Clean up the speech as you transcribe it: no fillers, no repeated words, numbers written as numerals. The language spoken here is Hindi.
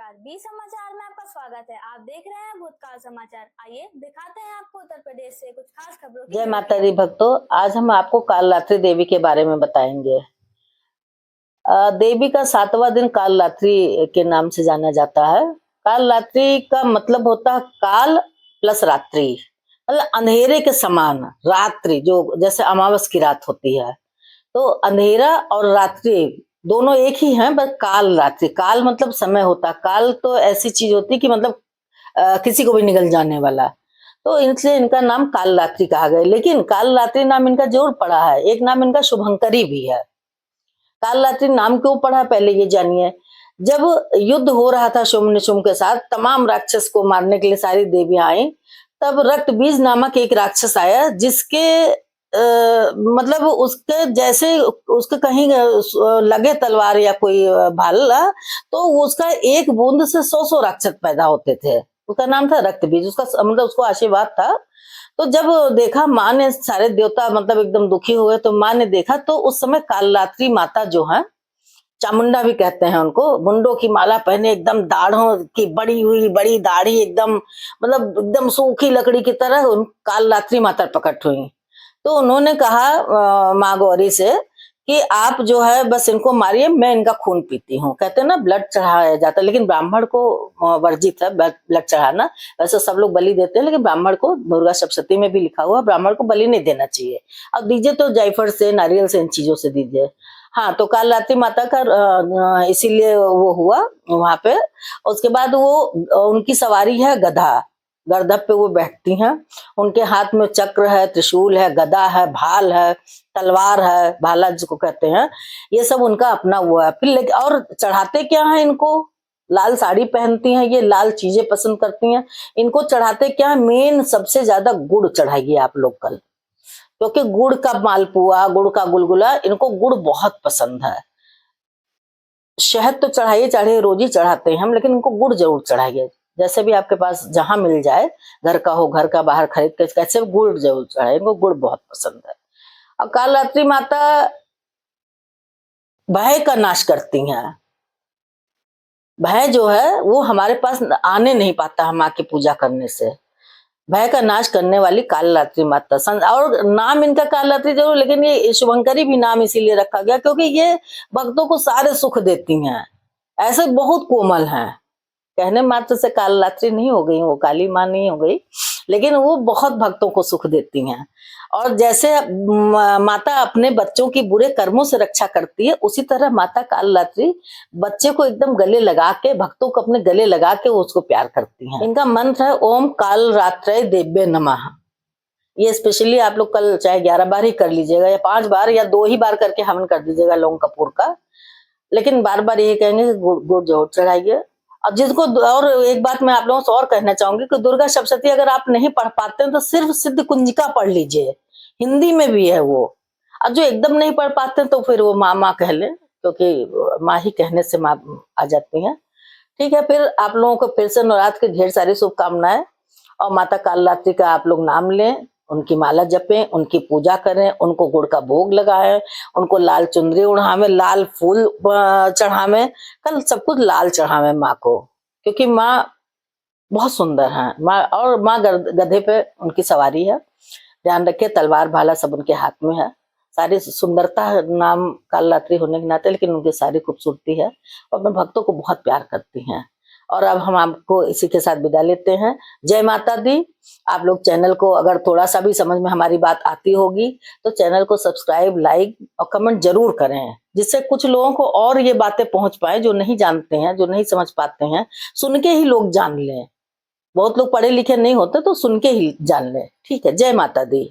नमस्कार, बी समाचार में आपका स्वागत है। आप देख रहे हैं भूतकाल समाचार। आइए दिखाते हैं आपको उत्तर प्रदेश से कुछ खास खबरों की। जय माता दी भक्तों, आज हम आपको कालरात्रि देवी के बारे में बताएंगे। देवी का 7वां दिन कालरात्रि के नाम से जाना जाता है। कालरात्रि का मतलब होता है काल प्लस रात्रि, मतलब अंधेरे के समान रात्रि, जो जैसे अमावस की रात होती है। तो अंधेरा और रात्रि दोनों एक ही हैं, बस काल रात्रि, काल मतलब समय होता है। काल तो ऐसी चीज होती है कि मतलब किसी को भी निकल जाने वाला, तो इसलिए इनका नाम काल रात्रि कहा गया। लेकिन काल रात्रि नाम इनका जरूर पड़ा है, एक नाम इनका शुभंकरी भी है। काल रात्रि नाम क्यों पड़ा पहले ये जानिए। जब युद्ध हो रहा था शुंभ निशुंभ के साथ, तमाम राक्षस को मारने के लिए सारी देवियां आई, तब रक्त बीज नामक एक राक्षस आया जिसके मतलब उसके जैसे उसके कहीं लगे तलवार या कोई भाला, तो उसका एक बूंद से 100 राक्षस पैदा होते थे। उसका नाम था रक्त बीज, उसका मतलब उसको आशीर्वाद था। तो जब देखा माँ ने, सारे देवता मतलब एकदम दुखी हुए, तो माँ ने देखा तो उस समय कालरात्रि माता जो है, चामुंडा भी कहते हैं उनको, मुंडों की माला पहने, एकदम दाढ़ों की बड़ी हुई बड़ी दाढ़ी, एकदम मतलब एकदम सूखी लकड़ी की तरह कालरात्रि माता प्रकट हुई। तो उन्होंने कहा माँ गौरी से कि आप जो है बस इनको मारिए, मैं इनका खून पीती हूँ। कहते हैं ना ब्लड चढ़ाया जाता है, लेकिन ब्राह्मण को वर्जित है ब्लड चढ़ाना। वैसे सब लोग बलि देते हैं, लेकिन ब्राह्मण को, दुर्गा सप्तशती में भी लिखा हुआ, ब्राह्मण को बलि नहीं देना चाहिए। अब दीजिए तो जायफल से, नारियल से, इन चीजों से दीजिए। हाँ, तो कालरात्रि माता का इसीलिए वो हुआ वहां पे। उसके बाद वो उनकी सवारी है गधा, गर्दभ पे वो बैठती हैं। उनके हाथ में चक्र है, त्रिशूल है, गदा है, भाल है, तलवार है, भाला जिसको कहते हैं, ये सब उनका अपना हुआ है। फिर और चढ़ाते क्या है इनको, लाल साड़ी पहनती हैं, ये लाल चीजें पसंद करती हैं। इनको चढ़ाते क्या है, मेन सबसे ज्यादा गुड़ चढ़ाइए आप लोग कल, क्योंकि गुड़ का मालपुआ, गुड़ का गुलगुला, इनको गुड़ बहुत पसंद है। शहद तो चढ़ाइए, चढ़े रोज ही चढ़ाते हैं हम, लेकिन इनको गुड़ जरूर चढ़ाइए। जैसे भी आपके पास जहां मिल जाए, घर का हो, घर का बाहर खरीद के, कैसे गुड़ जरूर चढ़ाए, इनको गुड़ बहुत पसंद है। और कालरात्रि माता भय का नाश करती हैं। भय जो है वो हमारे पास आने नहीं पाता है माँ की पूजा करने से। भय का नाश करने वाली कालरात्रि माता। और नाम इनका कालरात्रि जरूर, लेकिन ये शुभंकरी भी नाम इसीलिए रखा गया क्योंकि ये भक्तों को सारे सुख देती हैं। ऐसे बहुत कोमल हैं, कहने मात्र से कालरात्रि नहीं हो गई, वो काली माँ नहीं हो गई, लेकिन वो बहुत भक्तों को सुख देती हैं। और जैसे माता अपने बच्चों की बुरे कर्मों से रक्षा करती है, उसी तरह माता कालरात्रि बच्चे को एकदम गले लगा के, भक्तों को अपने गले लगा के उसको प्यार करती हैं। इनका मंत्र है ओम कालरात्रे देव्ये नमः। ये स्पेशली आप लोग कल चाहे 11 बार ही कर लीजिएगा, या 5 बार, या 2 ही बार करके हवन कर दीजिएगा लौंग कपूर का, लेकिन बार बार ये कहेंगे कि गुड़ जरूर चढ़ाइए। अब जिसको, और एक बात मैं आप लोगों से और कहना चाहूंगी कि दुर्गा सप्तशती अगर आप नहीं पढ़ पाते हैं तो सिर्फ सिद्ध कुंजिका पढ़ लीजिए, हिंदी में भी है वो। और जो एकदम नहीं पढ़ पाते तो फिर वो माँ माँ कह लें, क्योंकि माँ ही कहने से माँ आ जाती हैं। ठीक है, फिर आप लोगों को फिर से नवरात्र की ढेर सारी शुभकामनाएं, और माता कालरात्रि का आप लोग नाम लें, उनकी माला जपें, उनकी पूजा करें, उनको गुड़ का भोग लगाएं, उनको लाल चुनरी उड़ावें, लाल फूल चढ़ावें, कल सब कुछ लाल चढ़ावें माँ को, क्योंकि माँ बहुत सुंदर है माँ। और माँ गधे पे उनकी सवारी है, ध्यान रखिए, तलवार भाला सब उनके हाथ में है। सारी सुंदरता है नाम कालरात्रि होने के नाते, लेकिन उनकी सारी खूबसूरती है, और अपने भक्तों को बहुत प्यार करती हैं। और अब हम आपको इसी के साथ विदा लेते हैं। जय माता दी। आप लोग चैनल को, अगर थोड़ा सा भी समझ में हमारी बात आती होगी तो चैनल को सब्सक्राइब, लाइक और कमेंट जरूर करें, जिससे कुछ लोगों को और ये बातें पहुंच पाए जो नहीं जानते हैं, जो नहीं समझ पाते हैं। सुन के ही लोग जान लें, बहुत लोग पढ़े लिखे नहीं होते, तो सुन के ही जान लें। ठीक है, जय माता दी।